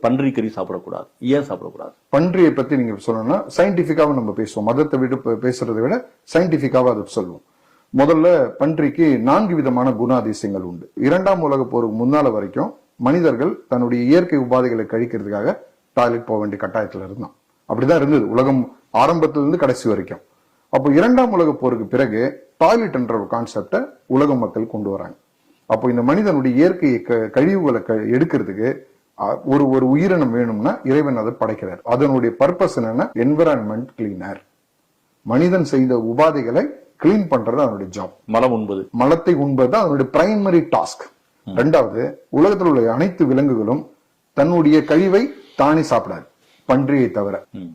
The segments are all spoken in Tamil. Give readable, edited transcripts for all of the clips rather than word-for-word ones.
பன்றிக்கறி சாப்பிடக்கூடாது, ஏன் சாப்பிடக்கூடாது? பன்றியை பத்தி நீங்க சொல்லணும்னா சயின்டிபிக்காக நம்ம பேசுவோம். மதத்தை விட்டு பேசுறதை விட சயின்டிபிக்காக அதை சொல்லுவோம். முதல்ல பன்றிக்கு 4 விதமான குணாதிசயங்கள் உண்டு. 2ஆம் உலக போருக்கு முன்னால வரைக்கும் மனிதர்கள் தன்னுடைய இயற்கை உபாதைகளை கழிக்கிறதுக்காக டாய்லெட் போக வேண்டிய கட்டாயத்துல இருந்தான். அப்படிதான் இருந்தது உலகம் ஆரம்பத்திலிருந்து கடைசி வரைக்கும். அப்போ 2ஆம் உலக போருக்கு பிறகு டாய்லெட் என்ற ஒரு கான்செப்டை உலக மக்கள் கொண்டு வராங்க. அப்போ இந்த மனிதனுடைய இயற்கை கழிவுகளை எடுக்கிறதுக்கு ஒரு உயிரினம் வேணும்னா இறைவன் அதை படைக்கிறார். அதனுடைய பர்பஸ் என்னன்னா என்விரான்மெண்ட் கிளீனர். மனிதன் செய்த உபாதைகளை கிளீன் பண்றது அதனுடைய ஜாப். மலத்தை உண்பது அதனுடைய பிரைமரி டாஸ்க். 2வது, உலகத்தில் உள்ள அனைத்து விலங்குகளும் தன்னுடைய கழிவை தானே சாப்பிடாது, பன்றியை தவிர.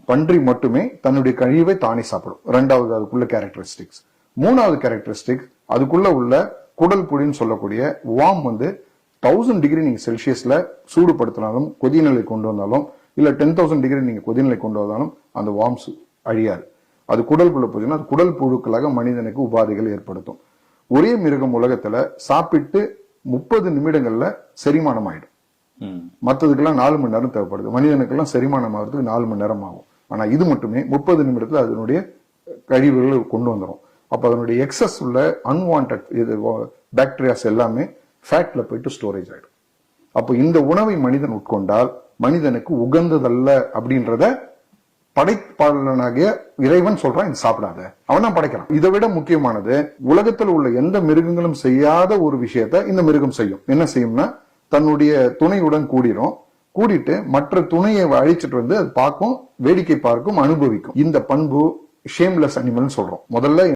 பன்றி மட்டுமே தன்னுடைய கழிவை தானே சாப்பிடும். 2வது அதுக்குள்ள கேரக்டரிஸ்டிக்ஸ். 3வது கேரக்டரிஸ்டிக், அதுக்குள்ள உள்ள குடல் புழின்னு சொல்லக்கூடிய வார்ம் 1000 டிகிரி நீங்க செல்சியஸ்ல சூடுபடுத்தினாலும் கொதிநிலை கொண்டு வந்தாலும் இல்ல 10,000 டிகிரி நீங்க கொதிநிலை கொண்டு வந்தாலும் அந்த வார்ம்ஸ் அழியாது. அது குடலுக்குள்ள போச்சுன்னா அது குடல் புழுக்களாக மனிதனுக்கு உபாதைகள் ஏற்படுத்தும். ஒரே மிருகம் உலகத்துல சாப்பிட்டு 30 நிமிடங்கள்ல செரிமானம் ஆயிடும். மற்றதுக்கெல்லாம் 4 மணி நேரம் தேவைப்படுது. மனிதனுக்கெல்லாம் செரிமானம் ஆகிறதுக்கு 4 மணி நேரம் ஆகும். ஆனா இது மட்டுமே 30 நிமிடத்துல அதனுடைய கழிவுகள் கொண்டு வந்துடும். அப்ப அதனுடைய எக்ஸஸ் உள்ள அன்வான்ட் பாக்டீரியாஸ் எல்லாமே ஃபேட்ல போயிட்டு ஸ்டோரேஜ் ஆயிடும். அப்போ இந்த உணவை மனிதன் உட்கொண்டால் மனிதனுக்கு உகந்ததல்ல அப்படின்றத படைப்பாளனாகிய இறைவன் சொல்றான், இது சாப்பிடாத. அவன் தான் படைக்கிறான். இதை விட முக்கியமானது, உலகத்தில் உள்ள எந்த மிருகங்களும் செய்யாத ஒரு விஷயத்த இந்த மிருகம் செய்யும். என்ன செய்யும்னா தன்னுடைய துணையுடன் கூடிட்டு மற்ற துணையை அழிச்சிட்டு வந்து அது பார்க்கும், வேடிக்கை பார்க்கும், அனுபவிக்கும். இந்த பண்பு ஷேம்லெஸ் அனிமல்னு சொல்றோம். முதல்ல